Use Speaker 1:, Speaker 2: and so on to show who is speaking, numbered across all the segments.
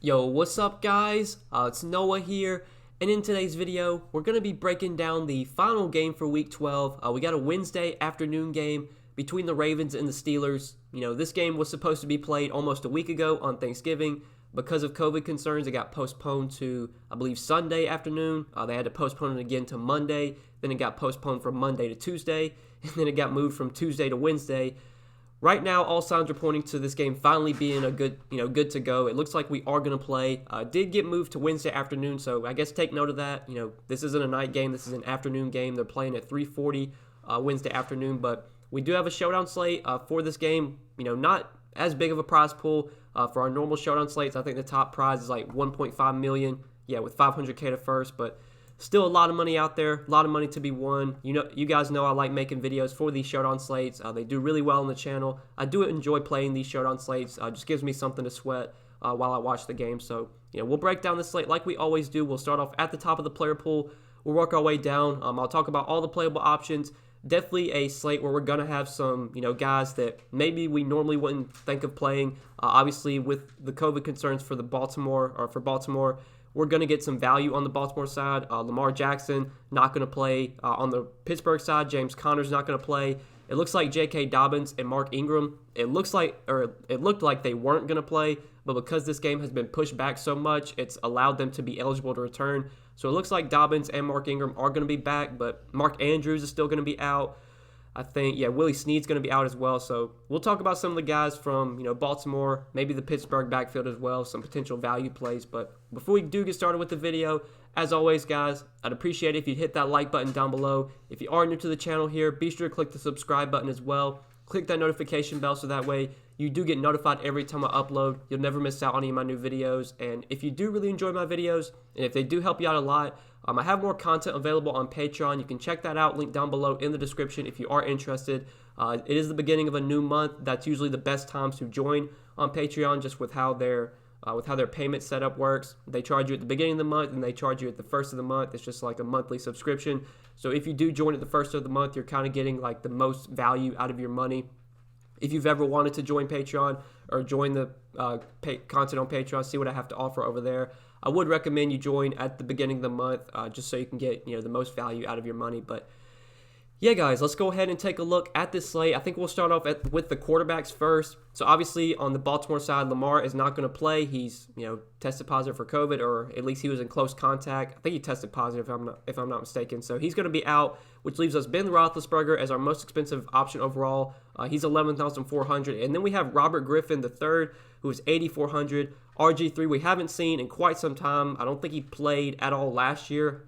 Speaker 1: Yo, what's up guys? It's Noah here, and in today's video, we're going to be breaking down the final game for Week 12. We got a Wednesday afternoon game between the Ravens and the Steelers. You know, this game was supposed to be played almost a week ago on Thanksgiving. Because of COVID concerns, it got postponed to, I believe, Sunday afternoon. They had to postpone it again to Monday. Then it got postponed from Monday to Tuesday, and then it got moved from Tuesday to Wednesday. Right now, all signs are pointing to this game finally being good to go. It looks like we are going to play. Did get moved to Wednesday afternoon, so I guess take note of that. You know, this isn't a night game. This is an afternoon game. They're playing at 3:40 Wednesday afternoon, but we do have a showdown slate for this game. You know, not as big of a prize pool for our normal showdown slates. I think the top prize is like 1.5 million. Yeah, with 500K to first, but still a lot of money out there, a lot of money to be won. You guys know I like making videos for these showdown slates. They do really well on the channel. I do enjoy playing these showdown slates. Just gives me something to sweat while I watch the game. So, we'll break down the slate like we always do. We'll start off at the top of the player pool. We'll work our way down. I'll talk about all the playable options. Definitely a slate where we're going to have some, guys that maybe we normally wouldn't think of playing. Obviously, with the COVID concerns for Baltimore, we're going to get some value on the Baltimore side. Lamar Jackson not going to play. On the Pittsburgh side, James Conner's not going to play. It looks like J.K. Dobbins and Mark Ingram, it looked like they weren't going to play, but because this game has been pushed back so much, it's allowed them to be eligible to return. So it looks like Dobbins and Mark Ingram are going to be back, but Mark Andrews is still going to be out. I think, Willie Snead's going to be out as well. So we'll talk about some of the guys from, Baltimore, maybe the Pittsburgh backfield as well, some potential value plays. But before we do get started with the video, as always, guys, I'd appreciate it if you'd hit that like button down below. If you are new to the channel here, be sure to click the subscribe button as well. Click that notification bell so that way you do get notified every time I upload. You'll never miss out on any of my new videos. And if you do really enjoy my videos, and if they do help you out a lot, I have more content available on Patreon. You can check that out, link down below in the description if you are interested. It is the beginning of a new month. That's usually the best times to join on Patreon, just with how their payment setup works. They charge you at the beginning of the month, and they charge you at the first of the month. It's just like a monthly subscription. So if you do join at the first of the month, you're kind of getting like the most value out of your money. If you've ever wanted to join Patreon or join the content on Patreon, see what I have to offer over there, I would recommend you join at the beginning of the month just so you can get the most value out of your money. But yeah, guys, let's go ahead and take a look at this slate. I think we'll start off with the quarterbacks first. So obviously on the Baltimore side, Lamar is not going to play. He's tested positive for COVID, or at least he was in close contact. I think he tested positive if I'm not mistaken. So he's going to be out, which leaves us Ben Roethlisberger as our most expensive option overall. He's $11,400, and then we have Robert Griffin III, who is $8,400. RG3 we haven't seen in quite some time. I don't think he played at all last year.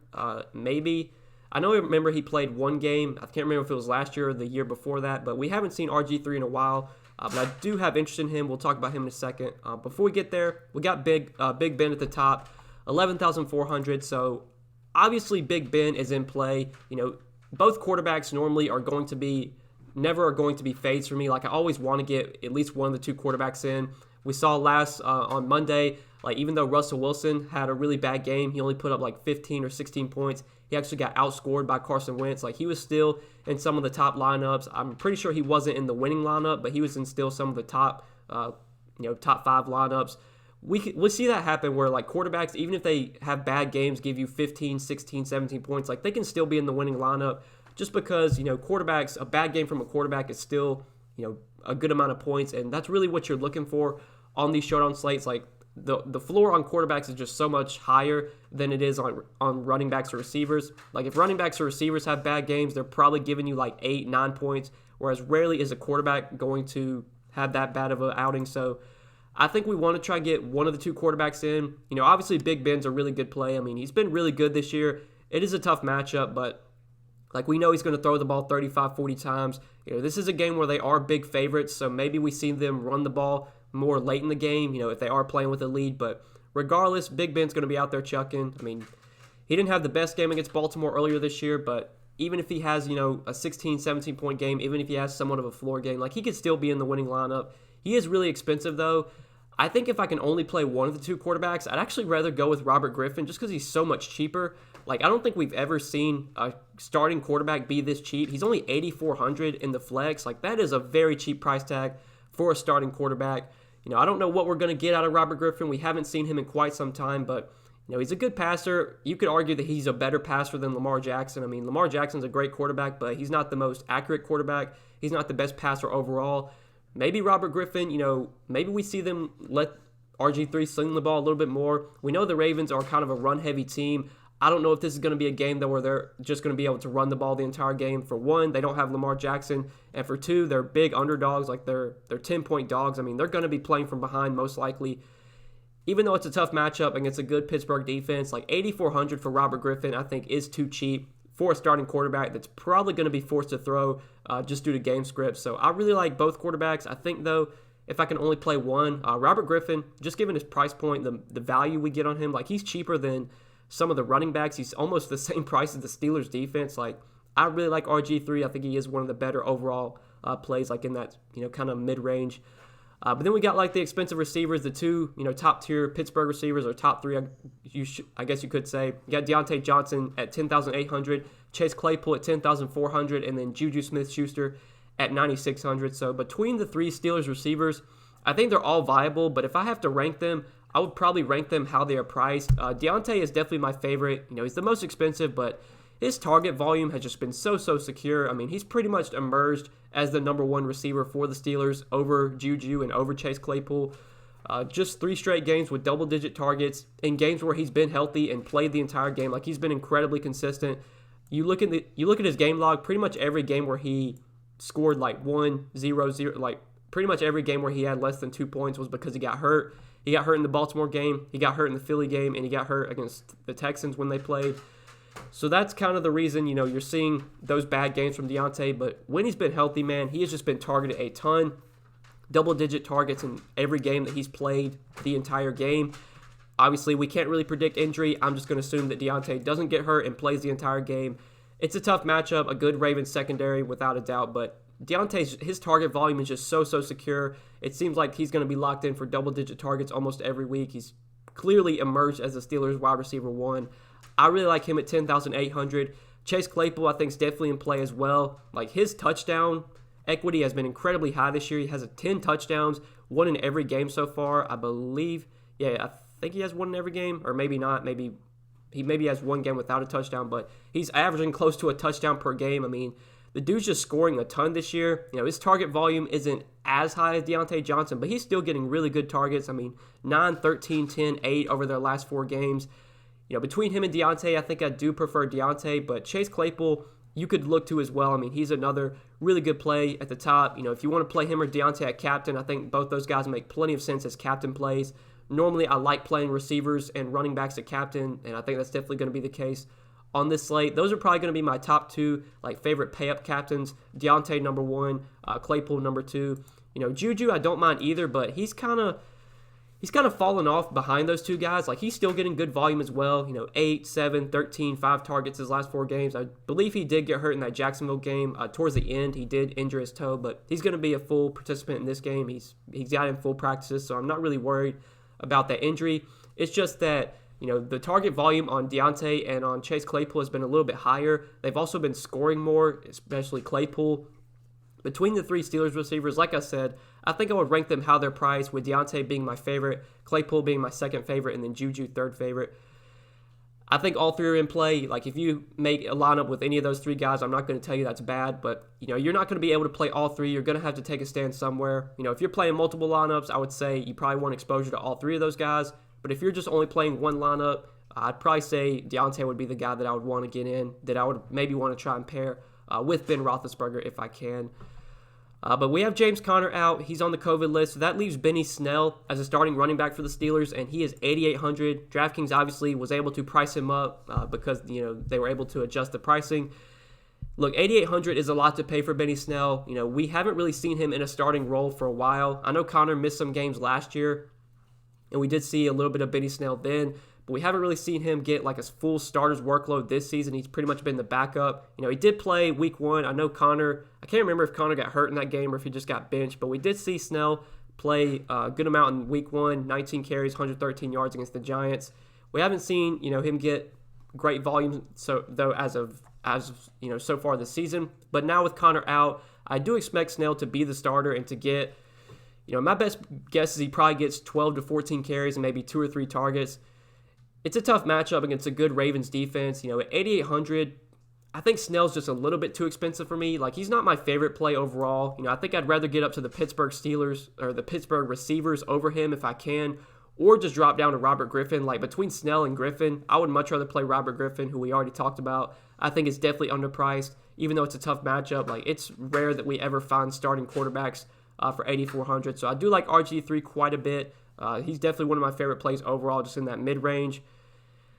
Speaker 1: Maybe. I remember he played one game. I can't remember if it was last year or the year before that, but we haven't seen RG3 in a while. But I do have interest in him. We'll talk about him in a second. Before we get there, we got Big Ben at the top, $11,400. So obviously Big Ben is in play. Both quarterbacks normally never are going to be fades for me. Like, I always want to get at least one of the two quarterbacks in. We saw on Monday, like, even though Russell Wilson had a really bad game, he only put up like 15 or 16 points. He actually got outscored by Carson Wentz. Like, he was still in some of the top lineups. I'm pretty sure he wasn't in the winning lineup, but he was in still some of the top, top 5 lineups. We'll see that happen where, like, quarterbacks, even if they have bad games, give you 15, 16, 17 points, like, they can still be in the winning lineup just because, quarterbacks, a bad game from a quarterback is still, a good amount of points, and that's really what you're looking for on these showdown slates. Like, the floor on quarterbacks is just so much higher than it is on running backs or receivers. Like, if running backs or receivers have bad games, they're probably giving you like 8, 9 points, whereas rarely is a quarterback going to have that bad of an outing. So I think we want to try to get one of the two quarterbacks in. Obviously Big Ben's a really good play. I mean, he's been really good this year. It is a tough matchup, but like, we know he's going to throw the ball 35, 40 times. This is a game where they are big favorites, so maybe we see them run the ball more late in the game, if they are playing with a lead. But regardless, Big Ben's going to be out there chucking. I mean, he didn't have the best game against Baltimore earlier this year, but even if he has, a 16, 17-point game, even if he has somewhat of a floor game, like, he could still be in the winning lineup. He is really expensive, though. I think if I can only play one of the two quarterbacks, I'd actually rather go with Robert Griffin just because he's so much cheaper. Like, I don't think we've ever seen a starting quarterback be this cheap. He's only $8,400 in the flex. Like, that is a very cheap price tag for a starting quarterback. I don't know what we're going to get out of Robert Griffin. We haven't seen him in quite some time, but he's a good passer. You could argue that he's a better passer than Lamar Jackson. I mean, Lamar Jackson's a great quarterback, but he's not the most accurate quarterback. He's not the best passer overall. Maybe Robert Griffin, maybe we see them let RG3 sling the ball a little bit more. We know the Ravens are kind of a run-heavy team. I don't know if this is going to be a game, though, where they're just going to be able to run the ball the entire game. For one, they don't have Lamar Jackson. And for two, they're big underdogs. Like, they're 10-point dogs. I mean, they're going to be playing from behind most likely. Even though it's a tough matchup against a good Pittsburgh defense, like 8,400 for Robert Griffin, I think is too cheap for a starting quarterback that's probably going to be forced to throw just due to game script. So I really like both quarterbacks. I think, though, if I can only play one, Robert Griffin, just given his price point, the value we get on him, like he's cheaper than some of the running backs. He's almost the same price as the Steelers defense. Like, I really like RG3. I think he is one of the better overall plays, like in that, kind of mid-range. But then we got like the expensive receivers, the two, top tier Pittsburgh receivers, or top three, I guess you could say. You got Deontay Johnson at 10,800, Chase Claypool at 10,400, and then Juju Smith-Schuster at 9,600. So between the three Steelers receivers, I think they're all viable. But if I have to rank them, I would probably rank them how they are priced. Deontay is definitely my favorite. He's the most expensive, but his target volume has just been so secure. I mean, he's pretty much emerged as the number one receiver for the Steelers over Juju and over Chase Claypool. Just 3 straight games with double-digit targets in games where he's been healthy and played the entire game. Like, he's been incredibly consistent. You look at his game log, pretty much every game where he scored like 1, 0, 0, like pretty much every game where he had less than 2 points was because he got hurt. He got hurt in the Baltimore game, he got hurt in the Philly game, and he got hurt against the Texans when they played. So that's kind of the reason, you're seeing those bad games from Deontay. But when he's been healthy, man, he has just been targeted a ton. Double-digit targets in every game that he's played the entire game. Obviously, we can't really predict injury. I'm just going to assume that Deontay doesn't get hurt and plays the entire game. It's a tough matchup, a good Ravens secondary without a doubt, but his target volume is just so secure. It seems like he's going to be locked in for double-digit targets almost every week. He's clearly emerged as the Steelers' wide receiver one. I really like him at 10,800. Chase Claypool, I think, is definitely in play as well. Like, his touchdown equity has been incredibly high this year. He has 10 touchdowns, one in every game so far, I believe. Yeah, I think he has one in every game, or maybe not. Maybe he has one game without a touchdown, but he's averaging close to a touchdown per game. I mean, the dude's just scoring a ton this year. His target volume isn't as high as Deontay Johnson, but he's still getting really good targets. I mean, 9, 13, 10, 8 over their last 4 games. Between him and Deontay, I think I do prefer Deontay, but Chase Claypool, you could look to as well. I mean, he's another really good play at the top. If you want to play him or Deontay at captain, I think both those guys make plenty of sense as captain plays. Normally, I like playing receivers and running backs at captain, and I think that's definitely going to be the case on this slate. Those are probably going to be my top 2 favorite pay-up captains. Deontay number 1, Claypool number 2. Juju I don't mind either, but he's kind of fallen off behind those two guys. Like, he's still getting good volume as well. 8, 7, 13, 5 targets his last 4 games. I believe he did get hurt in that Jacksonville game. Towards the end, he did injure his toe, but he's going to be a full participant in this game. He's got in full practices, so I'm not really worried about that injury. It's just that, the target volume on Deontay and on Chase Claypool has been a little bit higher. They've also been scoring more, especially Claypool. Between the 3 Steelers receivers, like I said, I think I would rank them how they're priced, with Deontay being my favorite, Claypool being my second favorite, and then Juju third favorite. I think all 3 are in play. Like, if you make a lineup with any of those 3 guys, I'm not going to tell you that's bad, but, you're not going to be able to play all 3. You're going to have to take a stand somewhere. If you're playing multiple lineups, I would say you probably want exposure to all 3 of those guys. But if you're just only playing one lineup, I'd probably say Deontay would be the guy that I would want to get in, that I would maybe want to try and pair with Ben Roethlisberger if I can. But we have James Conner out. He's on the COVID list. So that leaves Benny Snell as a starting running back for the Steelers, and he is 8,800. DraftKings obviously was able to price him up because they were able to adjust the pricing. Look, 8,800 is a lot to pay for Benny Snell. We haven't really seen him in a starting role for a while. I know Conner missed some games last year, and we did see a little bit of Benny Snell then, but we haven't really seen him get like a full starter's workload this season. He's pretty much been the backup. He did play week 1. I know I can't remember if Conner got hurt in that game or if he just got benched, but we did see Snell play a good amount in week 1, 19 carries, 113 yards against the Giants. We haven't seen, him get great volume so far this season, but now with Conner out, I do expect Snell to be the starter and to get My best guess is he probably gets 12 to 14 carries and maybe 2 or 3 targets. It's a tough matchup against a good Ravens defense. At 8,800, I think Snell's just a little bit too expensive for me. Like, he's not my favorite play overall. I think I'd rather get up to the Pittsburgh Steelers or the Pittsburgh receivers over him if I can, or just drop down to Robert Griffin. Like, between Snell and Griffin, I would much rather play Robert Griffin, who we already talked about. I think it's definitely underpriced, even though it's a tough matchup. Like, it's rare that we ever find starting quarterbacks for 8,400. So I do like RG3 quite a bit. He's definitely one of my favorite plays overall, just in that mid-range.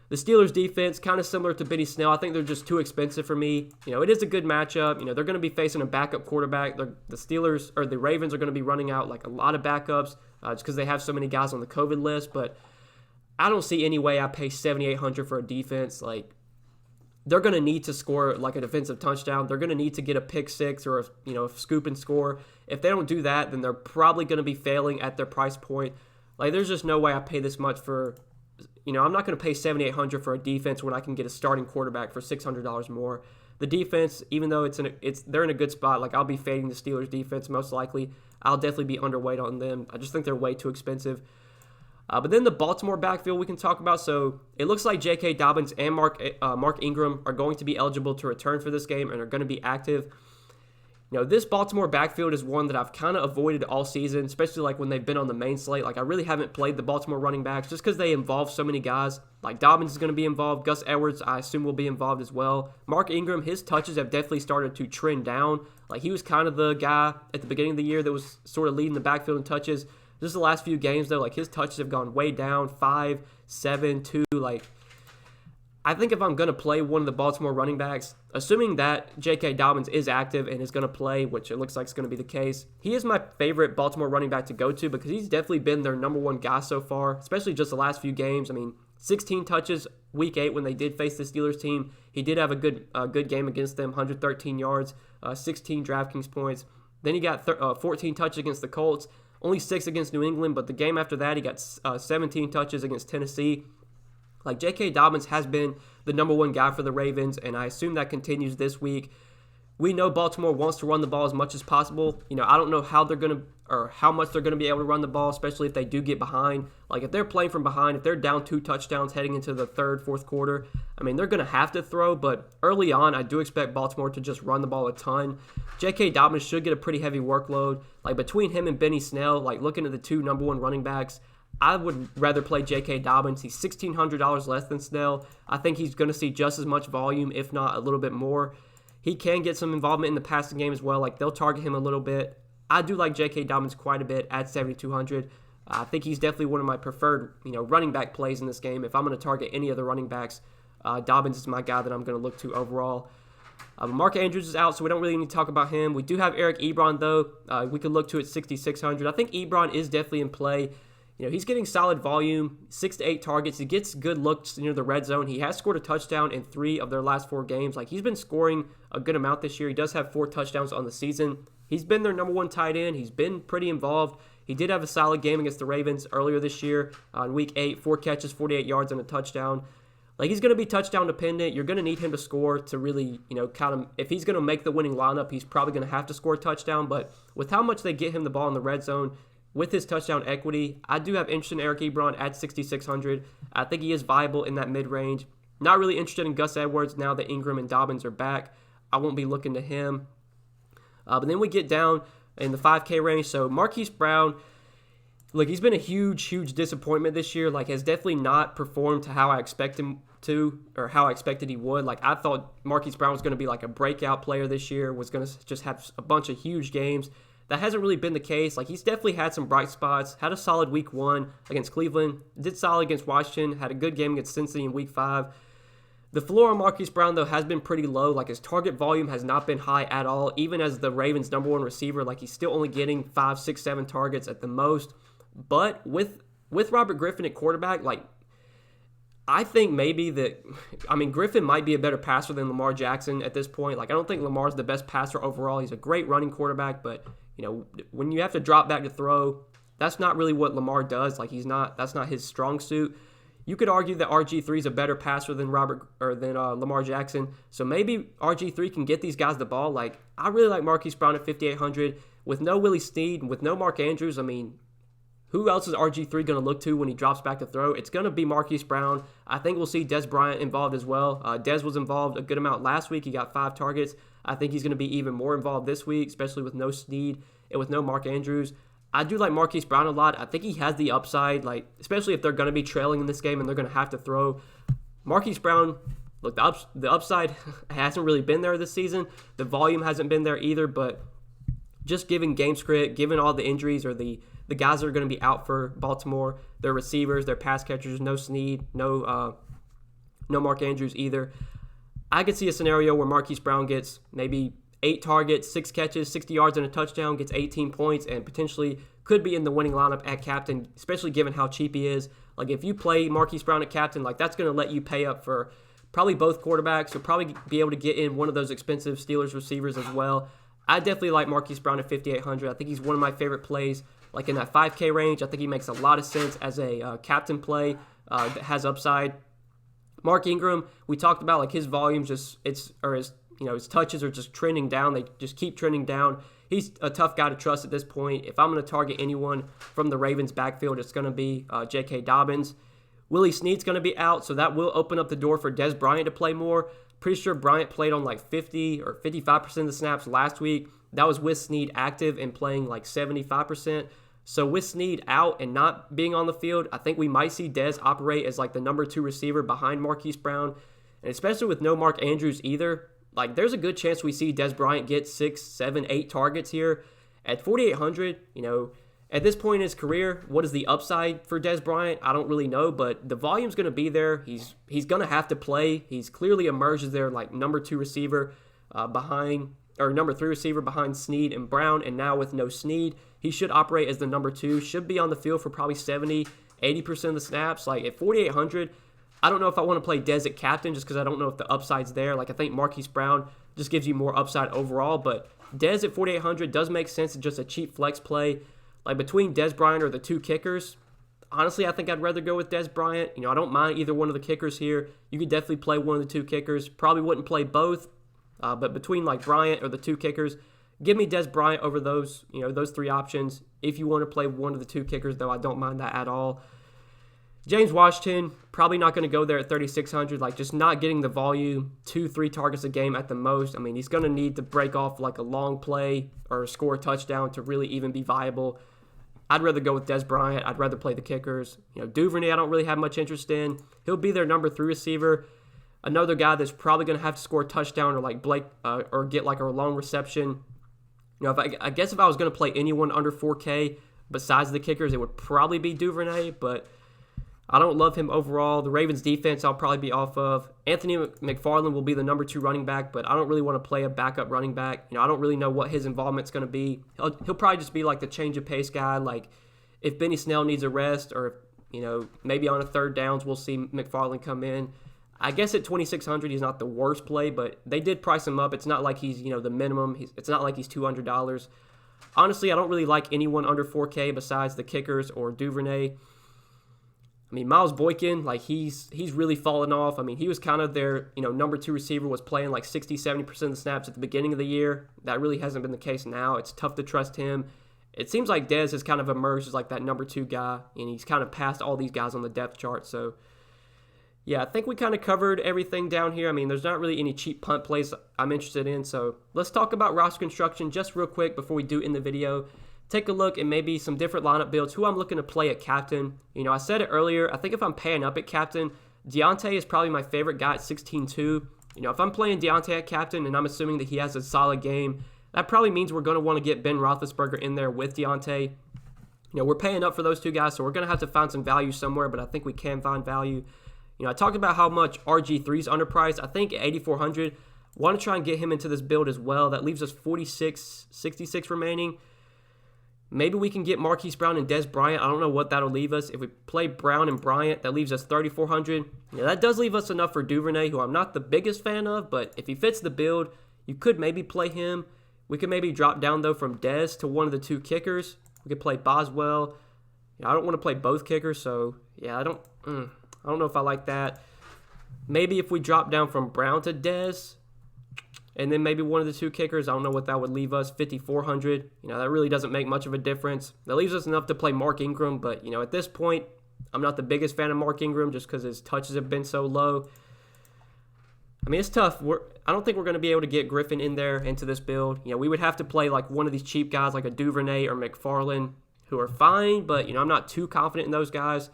Speaker 1: The Steelers defense, kind of similar to Benny Snell. I think they're just too expensive for me. It is a good matchup. They're going to be facing a backup quarterback. The Steelers or the Ravens are going to be running out like a lot of backups just because they have so many guys on the COVID list. But I don't see any way I pay $7,800 for a defense. Like, they're going to need to score like a defensive touchdown. They're going to need to get a pick six or a scoop and score. If they don't do that, then they're probably going to be failing at their price point. Like, there's just no way I pay this much for. I'm not going to pay $7,800 for a defense when I can get a starting quarterback for $600 more. The defense, even though they're in a good spot, like, I'll be fading the Steelers defense most likely. I'll definitely be underweight on them. I just think they're way too expensive. But then the Baltimore backfield we can talk about. So it looks like J.K. Dobbins and Mark Ingram are going to be eligible to return for this game and are going to be active. This Baltimore backfield is one that I've kind of avoided all season, especially like when they've been on the main slate. Like, I really haven't played the Baltimore running backs just because they involve so many guys. Like, Dobbins is going to be involved. Gus Edwards, I assume, will be involved as well. Mark Ingram, his touches have definitely started to trend down. Like, he was kind of the guy at the beginning of the year that was sort of leading the backfield in touches. Just the last few games, though, like, his touches have gone way down, 5, 7, 2, like. I think if I'm going to play one of the Baltimore running backs, assuming that J.K. Dobbins is active and is going to play, which it looks like is going to be the case, he is my favorite Baltimore running back to go to because he's definitely been their number one guy so far, especially just the last few games. 16 touches week 8 when they did face the Steelers team. He did have a good game against them, 113 yards, 16 Draftkings points. Then he got 14 touches against the Colts, only 6 against New England, but the game after that he got 17 touches against Tennessee. Like, J.K. Dobbins has been the number one guy for the Ravens, and I assume that continues this week. We know Baltimore wants to run the ball as much as possible. I don't know how they're going to or how much they're going to be able to run the ball, especially if they do get behind. Like, if they're playing from behind, if they're down 2 touchdowns heading into the third, fourth quarter, they're going to have to throw, but early on, I do expect Baltimore to just run the ball a ton. J.K. Dobbins should get a pretty heavy workload. Like, between him and Benny Snell, like, looking at the 2 number 1 running backs, I would rather play J.K. Dobbins. He's $1,600 less than Snell. I think he's going to see just as much volume, if not a little bit more. He can get some involvement in the passing game as well. Like, they'll target him a little bit. I do like J.K. Dobbins quite a bit at $7,200. I think he's definitely one of my preferred, running back plays in this game. If I'm going to target any of the running backs, Dobbins is my guy that I'm going to look to overall. Mark Andrews is out, so we don't really need to talk about him. We do have Eric Ebron, though. We could look to at $6,600. I think Ebron is definitely in play. He's getting solid volume, 6 to 8 targets. He gets good looks near the red zone. He has scored a touchdown in 3 of their last 4 games. Like, he's been scoring a good amount this year. He does have 4 touchdowns on the season. He's been their number 1 tight end. He's been pretty involved. He did have a solid game against the Ravens earlier this year in week 8, 4 catches, 48 yards, and a touchdown. Like, he's going to be touchdown dependent. You're going to need him to score to really, kind of, if he's going to make the winning lineup, he's probably going to have to score a touchdown. But with how much they get him the ball in the red zone, with his touchdown equity, I do have interest in Eric Ebron at $6,600. I think he is viable in that mid-range. Not really interested in Gus Edwards now that Ingram and Dobbins are back. I won't be looking to him. But then we get down in the 5K range. So Marquise Brown, look, he's been a huge, huge disappointment this year. Like, has definitely not performed to how I expect him to, or how I expected he would. Like, I thought Marquise Brown was going to be like a breakout player this year, was going to just have a bunch of huge games. That hasn't really been the case. Like, he's definitely had some bright spots. Had a solid week 1 against Cleveland. Did solid against Washington. Had a good game against Cincinnati in week 5. The floor on Marquise Brown, though, has been pretty low. Like, his target volume has not been high at all. Even as the Ravens' number 1 receiver, like, he's still only getting 5, 6, 7 targets at the most. But with Robert Griffin at quarterback, like, I think maybe that, Griffin might be a better passer than Lamar Jackson at this point. Like, I don't think Lamar's the best passer overall. He's a great running quarterback, but when you have to drop back to throw, that's not really what Lamar does. Like, that's not his strong suit. You could argue that RG3 is a better passer than Lamar Jackson. So maybe RG3 can get these guys the ball. Like, I really like Marquise Brown at $5,800. with no Willie Snead, with no Mark Andrews, I mean, who else is RG3 going to look to when he drops back to throw? It's going to be Marquise Brown. I think we'll see Dez Bryant involved as well. Dez was involved a good amount last week. He got 5 targets. I think he's going to be even more involved this week, especially with no Snead and with no Mark Andrews. I do like Marquise Brown a lot. I think he has the upside, like especially if they're going to be trailing in this game and they're going to have to throw. Marquise Brown, look, the upside hasn't really been there this season. The volume hasn't been there either, but just given game script, given all the injuries or the guys that are going to be out for Baltimore, their receivers, their pass catchers, no Snead, no Mark Andrews either. I could see a scenario where Marquise Brown gets maybe 8 targets, 6 catches, 60 yards and a touchdown, gets 18 points, and potentially could be in the winning lineup at captain, especially given how cheap he is. Like if you play Marquise Brown at captain, like that's going to let you pay up for probably both quarterbacks. You'll probably be able to get in one of those expensive Steelers receivers as well. I definitely like Marquise Brown at 5,800. I think he's one of my favorite plays, like in that 5K range. I think he makes a lot of sense as a captain play that has upside. Mark Ingram, we talked about like his volumes, his touches are just trending down. They just keep trending down. He's a tough guy to trust at this point. If I'm going to target anyone from the Ravens backfield, it's going to be J.K. Dobbins. Willie Snead's going to be out, so that will open up the door for Dez Bryant to play more. Pretty sure Bryant played on like 50 or 55% of the snaps last week. That was with Snead active and playing like 75%. So with Snead out and not being on the field, I think we might see Dez operate as like the number 2 receiver behind Marquise Brown. And especially with no Mark Andrews either, like there's a good chance we see Dez Bryant get 6, 7, 8 targets here. At 4,800, at this point in his career, what is the upside for Dez Bryant? I don't really know, but the volume's going to be there. He's going to have to play. He's clearly emerged as their like number 2 receiver number 3 receiver behind Snead and Brown, and now with no Snead, he should operate as the number 2, should be on the field for probably 70, 80% of the snaps. Like at 4,800, I don't know if I want to play Dez at captain just because I don't know if the upside's there. Like I think Marquise Brown just gives you more upside overall, but Dez at 4,800 does make sense. It's just a cheap flex play. Like between Dez Bryant or the 2 kickers, honestly, I think I'd rather go with Dez Bryant. I don't mind either one of the kickers here. You could definitely play one of the 2 kickers. Probably wouldn't play both. But between like Bryant or the 2 kickers, give me Dez Bryant over those 3 options. If you want to play one of the 2 kickers, though, I don't mind that at all. James Washington, probably not going to go there at 3,600. Like just not getting the volume, 2-3 targets a game at the most. I mean, he's going to need to break off like a long play or score a touchdown to really even be viable. I'd rather go with Dez Bryant. I'd rather play the kickers. Duvernay, I don't really have much interest in. He'll be their number 3 receiver. Another guy that's probably going to have to score a touchdown or like Blake or get like a long reception. I guess if I was going to play anyone under 4K besides the kickers, it would probably be Duvernay, but I don't love him overall. The Ravens defense I'll probably be off of. Anthony McFarland will be the number 2 running back, but I don't really want to play a backup running back. I don't really know what his involvement's going to be. He'll probably just be like the change of pace guy. Like if Benny Snell needs a rest or maybe on a 3rd downs, we'll see McFarland come in. I guess at 2,600, he's not the worst play, but they did price him up. It's not like he's, the minimum. It's not like he's $200. Honestly, I don't really like anyone under 4K besides the kickers or Duvernay. I mean, Miles Boykin, like he's really fallen off. I mean, he was kind of their, number 2 receiver, was playing like 60, 70% of the snaps at the beginning of the year. That really hasn't been the case now. It's tough to trust him. It seems like Dez has kind of emerged as like that number 2 guy, and he's kind of passed all these guys on the depth chart. So yeah, I think we kind of covered everything down here. I mean, there's not really any cheap punt plays I'm interested in. So let's talk about roster construction just real quick before we do end the video. Take a look at maybe some different lineup builds, who I'm looking to play at captain. I said it earlier. I think if I'm paying up at captain, Deontay is probably my favorite guy at 16-2. If I'm playing Deontay at captain and I'm assuming that he has a solid game, that probably means we're going to want to get Ben Roethlisberger in there with Deontay. We're paying up for those 2 guys, so we're going to have to find some value somewhere, but I think we can find value. I talked about how much RG3 is underpriced. I think at 8,400, want to try and get him into this build as well. That leaves us 66 remaining. Maybe we can get Marquise Brown and Dez Bryant. I don't know what that'll leave us. If we play Brown and Bryant, that leaves us 3,400. That does leave us enough for Duvernay, who I'm not the biggest fan of, but if he fits the build, you could maybe play him. We could maybe drop down, though, from Dez to one of the 2 kickers. We could play Boswell. I don't want to play both kickers, so yeah, I don't know if I like that. Maybe if we drop down from Brown to Dez, and then maybe one of the two kickers. I don't know what that would leave us, 5,400. That really doesn't make much of a difference. That leaves us enough to play Mark Ingram, but, at this point, I'm not the biggest fan of Mark Ingram just because his touches have been so low. I mean, it's tough. I don't think we're going to be able to get Griffin in there into this build. We would have to play like one of these cheap guys like a Duvernay or McFarland, who are fine, but, I'm not too confident in those guys.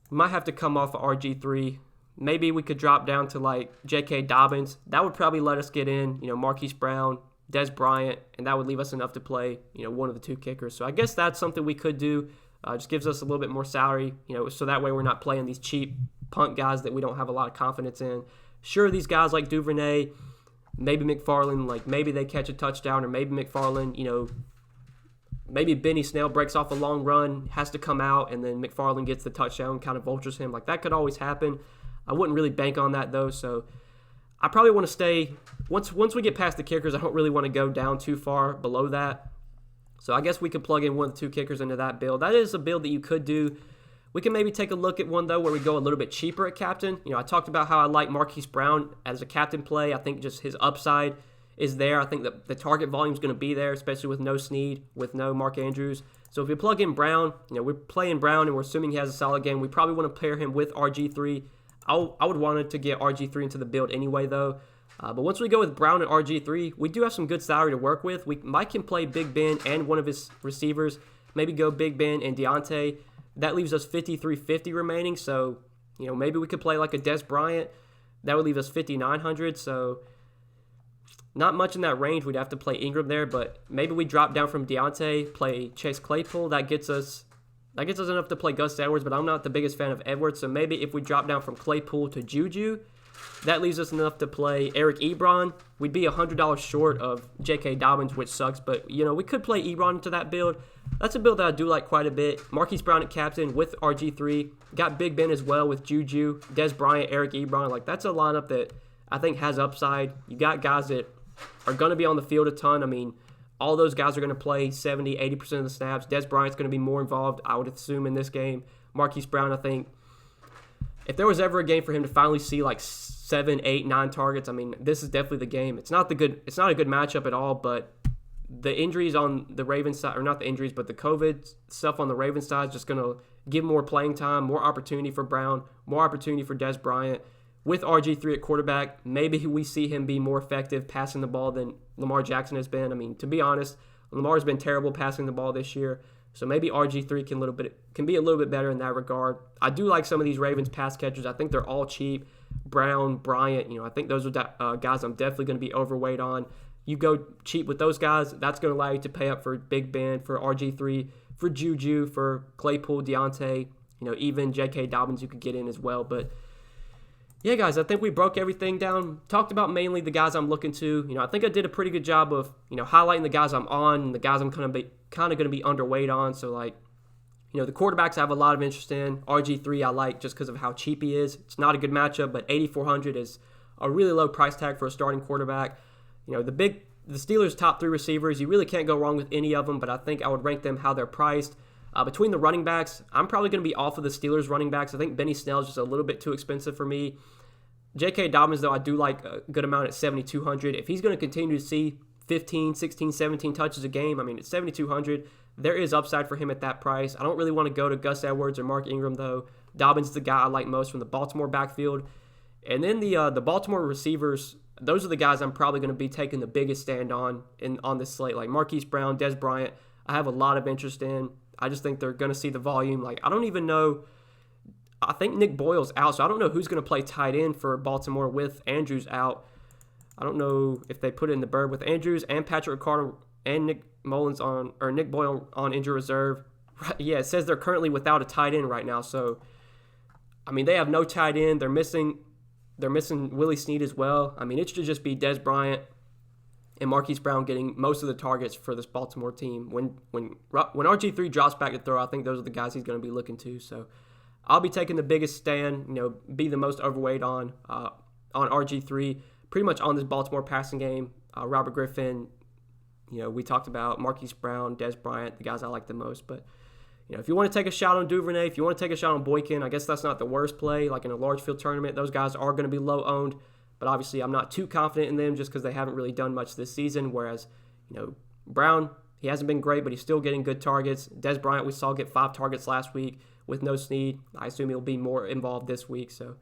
Speaker 1: We might have to come off of RG3. Maybe we could drop down to like J.K. Dobbins. That would probably let us get in, Marquise Brown, Des Bryant, and that would leave us enough to play, one of the two kickers. So I guess that's something we could do. Just gives us a little bit more salary, so that way we're not playing these cheap punt guys that we don't have a lot of confidence in. Sure, these guys like Duvernay, maybe McFarland, like maybe they catch a touchdown, or maybe McFarland, maybe Benny Snell breaks off a long run, has to come out, and then McFarland gets the touchdown, kind of vultures him. Like that could always happen. I wouldn't really bank on that though, so I probably want to stay, once we get past the kickers, I don't really want to go down too far below that. So I guess we could plug in one of the two kickers into that build. That is a build that you could do. We can maybe take a look at one, though, where we go a little bit cheaper at captain. I talked about how I like Marquise Brown as a captain play. I think just his upside is there. I think that the target volume is going to be there, especially with no Snead, with no Mark Andrews. So if we plug in Brown, we're playing Brown and we're assuming he has a solid game. We probably want to pair him with RG3. I would want it to get RG3 into the build anyway, though. But once we go with Brown and RG3, we do have some good salary to work with. We might can play Big Ben and one of his receivers. Maybe go Big Ben and Deontay. That leaves us 5,350 remaining. So, maybe we could play like a Des Bryant. That would leave us 5,900. So, not much in that range. We'd have to play Ingram there. But maybe we drop down from Deontay, play Chase Claypool. That gets us enough to play Gus Edwards. But I'm not the biggest fan of Edwards. So, maybe if we drop down from Claypool to Juju, that leaves us enough to play Eric Ebron. We'd be $100 short of J.K. Dobbins, which sucks. But, we could play Ebron into that build. That's a build that I do like quite a bit. Marquise Brown at captain with RG3. Got Big Ben as well with Juju, Des Bryant, Eric Ebron. Like, that's a lineup that I think has upside. You got guys that are going to be on the field a ton. I mean, all those guys are going to play 70, 80% of the snaps. Des Bryant's going to be more involved, I would assume, in this game. Marquise Brown, I think, if there was ever a game for him to finally see like 7, 8, 9 targets, I mean, this is definitely the game. It's not a good matchup at all, but the injuries on the Ravens side, or not the injuries, but the COVID stuff on the Ravens side is just going to give more playing time, more opportunity for Brown, more opportunity for Des Bryant. With RG3 at quarterback, maybe we see him be more effective passing the ball than Lamar Jackson has been. I mean, to be honest, Lamar's been terrible passing the ball this year, so maybe RG3 can be a little bit better in that regard. I do like some of these Ravens pass catchers. I think they're all cheap. Brown, Bryant, I think those are guys I'm definitely going to be overweight on. You go cheap with those guys, that's going to allow you to pay up for Big Ben, for RG3, for Juju, for Claypool, Deontay, even J.K. Dobbins you could get in as well. But yeah, guys, I think we broke everything down. Talked about mainly the guys I'm looking to. I think I did a pretty good job of, highlighting the guys I'm on and the guys I'm kind of going to be underweight on. So, the quarterbacks I have a lot of interest in. RG3 I like just because of how cheap he is. It's not a good matchup, but $8,400 is a really low price tag for a starting quarterback. The Steelers' top 3 receivers, you really can't go wrong with any of them, but I think I would rank them how they're priced. Between the running backs, I'm probably going to be off of the Steelers' running backs. I think Benny Snell is just a little bit too expensive for me. J.K. Dobbins, though, I do like a good amount at $7,200. If he's going to continue to see 15, 16, 17 touches a game, I mean, at $7,200, there is upside for him at that price. I don't really want to go to Gus Edwards or Mark Ingram, though. Dobbins is the guy I like most from the Baltimore backfield. And then the Baltimore receivers, those are the guys I'm probably going to be taking the biggest stand on this slate. Like Marquise Brown, Des Bryant, I have a lot of interest in. I just think they're going to see the volume. I don't even know. I think Nick Boyle's out, so I don't know who's going to play tight end for Baltimore with Andrews out. I don't know if they put it in the bird with Andrews and Patrick Carter and Nick Boyle on injury reserve. Yeah, it says they're currently without a tight end right now. So, I mean, they have no tight end. They're missing Willie Snead as well. I mean, it should just be Des Bryant and Marquise Brown getting most of the targets for this Baltimore team. When RG3 drops back to throw, I think those are the guys he's going to be looking to. So, I'll be taking the biggest stand, be the most overweight on RG3, pretty much on this Baltimore passing game. Robert Griffin, we talked about Marquise Brown, Des Bryant, the guys I like the most. But, if you want to take a shot on Duvernay, if you want to take a shot on Boykin, I guess that's not the worst play. Like in a large field tournament, those guys are going to be low owned. but obviously I'm not too confident in them just because they haven't really done much this season, whereas, Brown, he hasn't been great, but he's still getting good targets. Des Bryant, we saw get 5 targets last week with no Snead. I assume he'll be more involved this week, so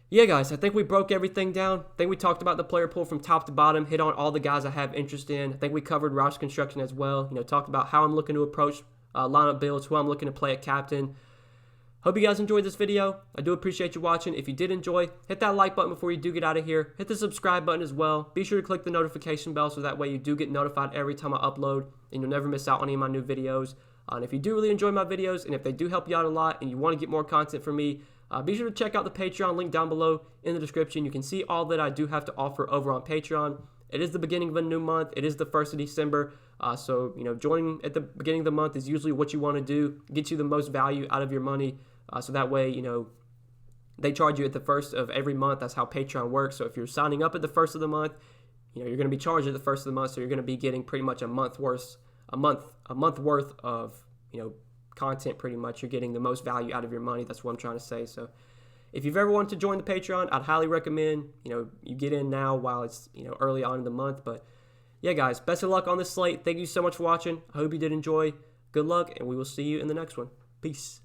Speaker 1: yeah, guys, I think we broke everything down. I think we talked about the player pool from top to bottom, hit on all the guys I have interest in. I think we covered roster construction as well. Talked about how I'm looking to approach lineup builds, who I'm looking to play at captain. Hope you guys enjoyed this video. I do appreciate you watching. If you did enjoy, hit that like button before you do get out of here. Hit the subscribe button as well. Be sure to click the notification bell so that way you do get notified every time I upload and you'll never miss out on any of my new videos. And if you do really enjoy my videos and if they do help you out a lot and you want to get more content from me, be sure to check out the Patreon link down below in the description. You can see all that I do have to offer over on Patreon. It is the beginning of a new month. It is the 1st of December. So, joining at the beginning of the month is usually what you want to do. Get you the most value out of your money. So that way, they charge you at the 1st of every month. That's how Patreon works. So if you're signing up at the 1st of the month, you're going to be charged at the 1st of the month. So you're going to be getting pretty much a month worth of, content pretty much. You're getting the most value out of your money. That's what I'm trying to say. So if you've ever wanted to join the Patreon, I'd highly recommend, you get in now while it's, early on in the month. But yeah, guys, best of luck on this slate. Thank you so much for watching. I hope you did enjoy. Good luck, and we will see you in the next one. Peace.